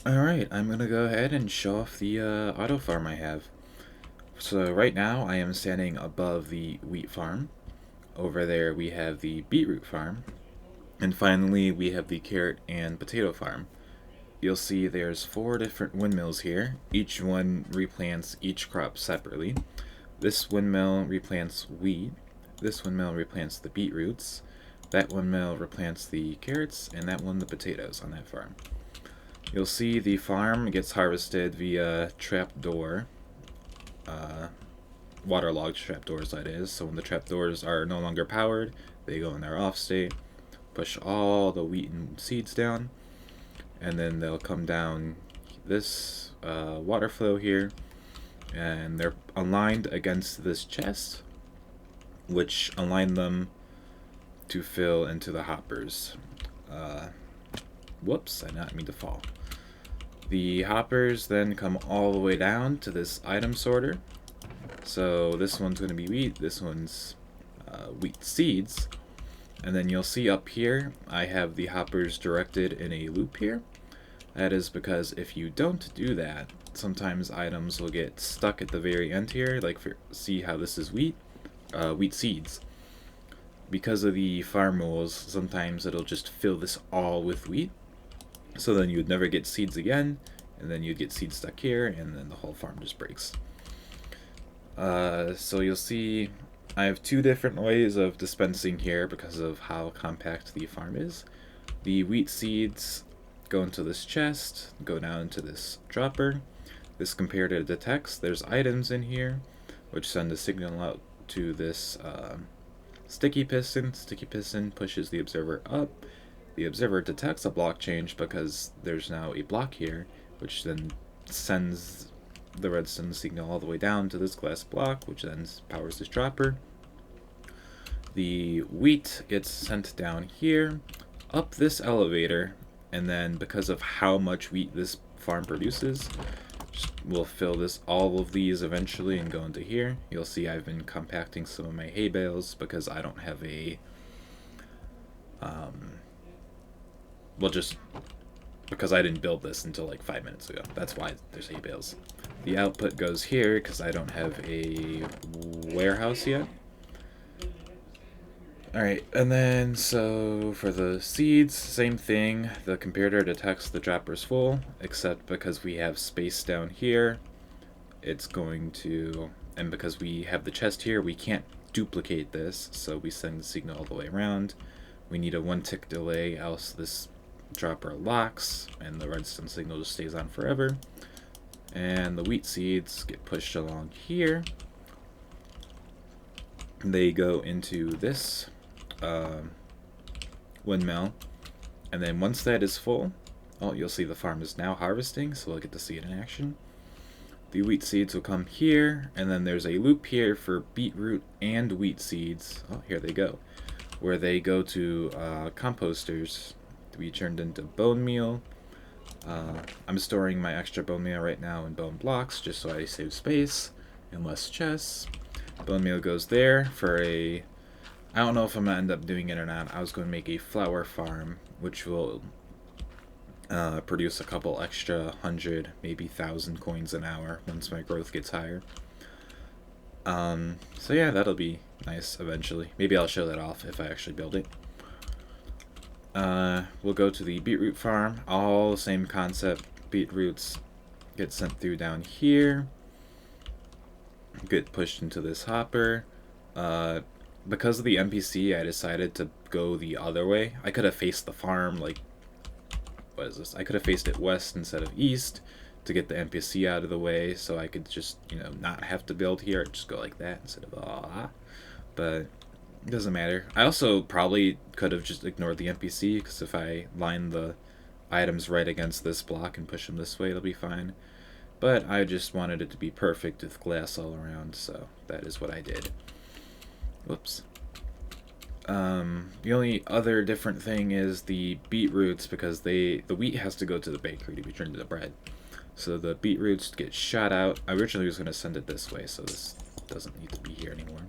Alright, I'm gonna go ahead and show off the auto farm I have. So right now I am standing above the wheat farm. Over there we have the beetroot farm. And finally we have the carrot and potato farm. You'll see there's 4 different windmills here. Each one replants each crop separately. This windmill replants wheat. This windmill replants the beetroots. That windmill replants the carrots, and that one the potatoes on that farm. You'll see the farm gets harvested via trapdoor, uh, waterlogged trapdoors that is. So when the trapdoors are no longer powered, they go in their off state, push all the wheat and seeds down, and then they'll come down this water flow here, and they're aligned against this chest, which align them to fill into the hoppers. Whoops, I did not mean to fall. The hoppers then come all the way down to this item sorter. So this one's going to be wheat, this one's wheat seeds. And then you'll see up here, I have the hoppers directed in a loop here. That is because if you don't do that, sometimes items will get stuck at the very end here. Like, see how this is wheat? Wheat seeds. Because of the farm rules, sometimes it'll just fill this all with wheat. So then you'd never get seeds again, and then you'd get seeds stuck here, and then the whole farm just breaks. So you'll see I have 2 different ways of dispensing here because of how compact the farm is. The wheat seeds go into this chest, go down into this dropper. This comparator detects there's items in here, which send a signal out to this sticky piston. Sticky piston pushes the observer up. The observer detects a block change because there's now a block here, which then sends the redstone signal all the way down to this glass block, which then powers this dropper. The wheat gets sent down here, up this elevator, and then because of how much wheat this farm produces, we'll fill all of these eventually and go into here. You'll see I've been compacting some of my hay bales because I don't have a just because I didn't build this until like 5 minutes ago. That's why there's hay bales. The output goes here because I don't have a warehouse yet. Alright, and then so for the seeds, same thing. The comparator detects the dropper's full, except because we have space down here, it's going to, and because we have the chest here, we can't duplicate this, so we send the signal all the way around. We need a 1 tick delay, else this dropper locks, and the redstone signal just stays on forever. And the wheat seeds get pushed along here. They go into this windmill, and then once that is full, you'll see the farm is now harvesting, so we'll get to see it in action. The wheat seeds will come here, and then there's a loop here for beetroot and wheat seeds. Oh, here they go, where they go to composters to be turned into bone meal. I'm storing my extra bone meal right now in bone blocks just so I save space and less chests. Bone meal goes there for a, I don't know if I'm going to end up doing it or not. I was going to make a flour farm, which will produce a couple extra 100, maybe 1,000 coins an hour once my growth gets higher. So yeah, that'll be nice eventually. Maybe I'll show that off if I actually build it. We'll go to the beetroot farm. All the same concept. Beetroots get sent through down here, get pushed into this hopper. Because of the NPC, I decided to go the other way. I could have faced the farm, like, what is this? I could have faced it west instead of east to get the NPC out of the way, so I could just, not have to build here. Just go like that instead of But it doesn't matter. I also probably could have just ignored the NPC, because if I line the items right against this block and push them this way, it'll be fine. But I just wanted it to be perfect with glass all around, so that is what I did. Whoops. The only other different thing is the beetroots, because the wheat has to go to the bakery to be turned into bread. So the beetroots get shot out. I originally was going to send it this way, so this doesn't need to be here anymore.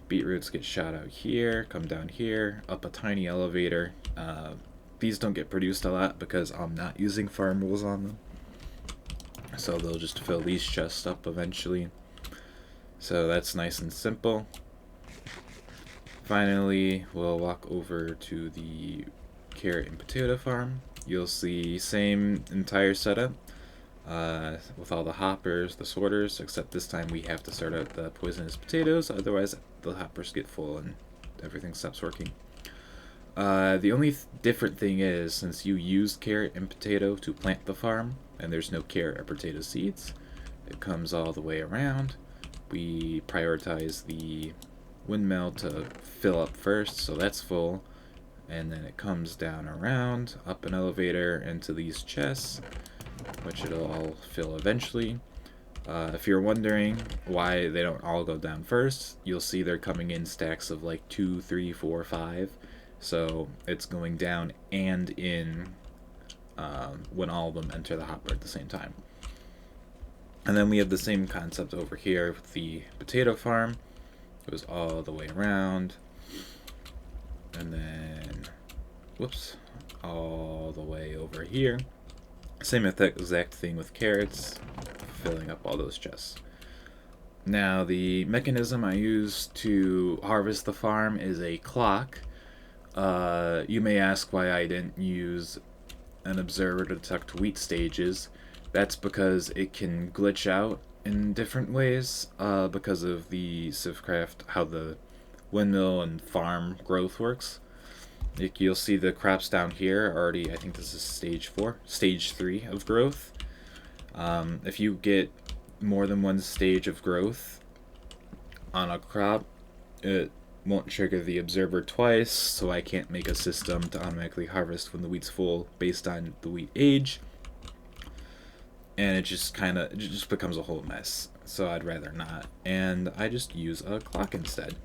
Beetroots get shot out here, come down here, up a tiny elevator, these don't get produced a lot because I'm not using farm rules on them. So they'll just fill these chests up eventually. So that's nice and simple. Finally, we'll walk over to the carrot and potato farm. You'll see same entire setup with all the hoppers, the sorters, except this time we have to sort out the poisonous potatoes, otherwise the hoppers get full and everything stops working. The only different thing is, since you used carrot and potato to plant the farm, and there's no carrot or potato seeds, it comes all the way around. We prioritize the windmill to fill up first, so that's full, and then it comes down around, up an elevator into these chests, which it'll all fill eventually. If you're wondering why they don't all go down first, you'll see they're coming in stacks of like 2, 3, 4, 5. So it's going down and in when all of them enter the hopper at the same time. And then we have the same concept over here with the potato farm. It goes all the way around. And then, whoops, all the way over here. Same exact thing with carrots, filling up all those chests. Now, the mechanism I use to harvest the farm is a clock. You may ask why I didn't use an observer to detect wheat stages. That's because it can glitch out in different ways because of the CivCraft, how the windmill and farm growth works. You'll see the crops down here already. I think this is stage 3 of growth. If you get more than one stage of growth on a crop, it won't trigger the observer twice, so I can't make a system to automatically harvest when the wheat's full based on the wheat age. And it just becomes a whole mess. So I'd rather not, and I just use a clock instead.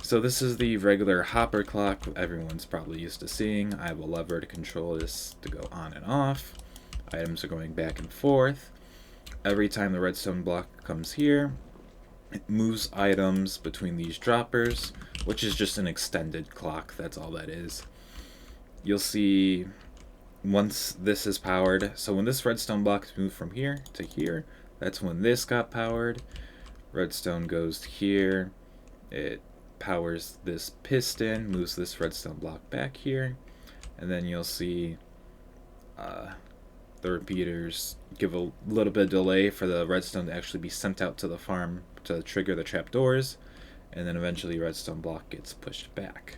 So this is the regular hopper clock everyone's probably used to seeing. I have a lever to control this to go on and off. Items are going back and forth. Every time the redstone block comes here, it moves items between these droppers, which is just an extended clock, that's all that is. You'll see once this is powered, so when this redstone block is moved from here to here, that's when this got powered. Redstone goes to here, it powers this piston, moves this redstone block back here, and then you'll see the repeaters give a little bit of delay for the redstone to actually be sent out to the farm to trigger the trapdoors, and then eventually redstone block gets pushed back.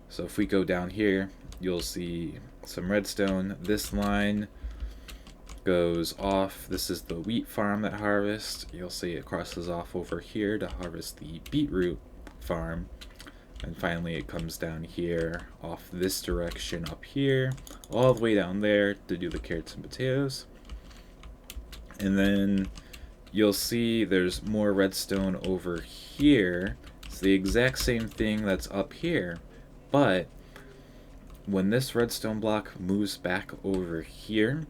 So if we go down here, you'll see some redstone. This line goes off. This is the wheat farm that harvests. You'll see it crosses off over here to harvest the beetroot farm, and finally it comes down here off this direction up here all the way down there to do the carrots and potatoes. And then you'll see there's more redstone over here. It's the exact same thing that's up here, but when this redstone block moves back over here,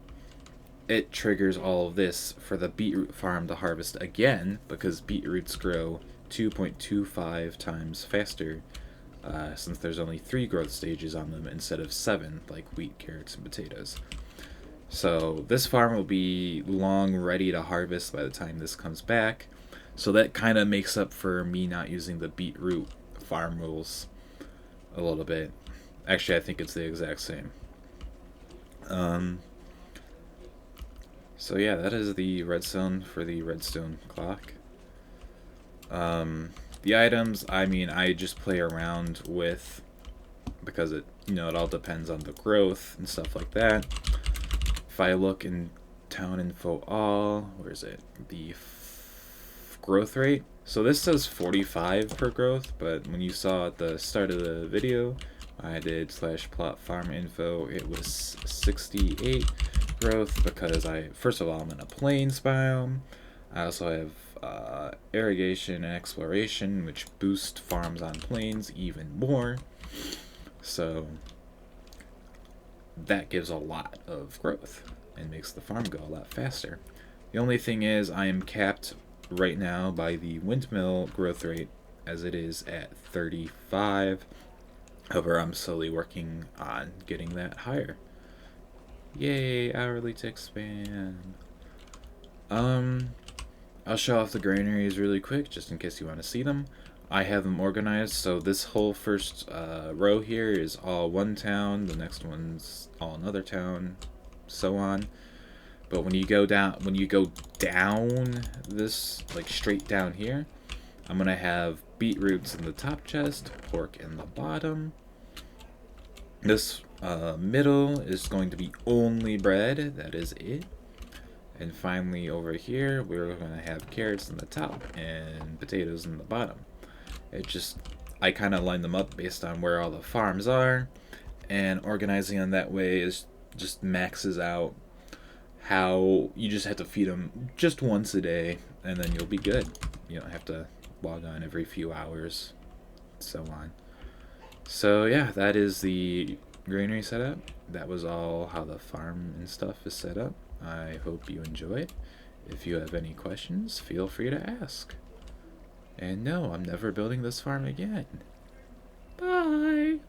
it triggers all of this for the beetroot farm to harvest again, because beetroots grow 2.25 times faster since there's only 3 growth stages on them instead of 7 like wheat, carrots, and potatoes. So this farm will be long ready to harvest by the time this comes back. So that kind of makes up for me not using the beetroot farm rules a little bit. Actually, I think it's the exact same. So yeah, that is the redstone for the redstone clock. The items, I mean, I just play around with, because it all depends on the growth and stuff like that. If I look in town info all, where is it? The growth rate. So this says 45 per growth, but when you saw at the start of the video, I did /plot farm info, it was 68 growth because first of all, I'm in a plains biome. I also have irrigation and exploration, which boost farms on plains even more. So that gives a lot of growth and makes the farm go a lot faster. The only thing is I am capped right now by the windmill growth rate, as it is at 35. However, I'm slowly working on getting that higher. Yay, hourly to expand. I'll show off the granaries really quick, just in case you want to see them. I have them organized, so this whole first row here is all one town, the next one's all another town, so on. But when you go down this, like straight down here, I'm gonna have beetroots in the top chest, pork in the bottom. This middle is going to be only bread, that is it. And finally over here, we're gonna have carrots in the top and potatoes in the bottom. I kind of line them up based on where all the farms are, and organizing them that way is just maxes out how you just have to feed them just once a day, and then you'll be good. You don't have to log on every few hours, so on. So yeah, that is the granary setup. That was all how the farm and stuff is set up. I hope you enjoyed. If you have any questions, feel free to ask. And no, I'm never building this farm again. Bye!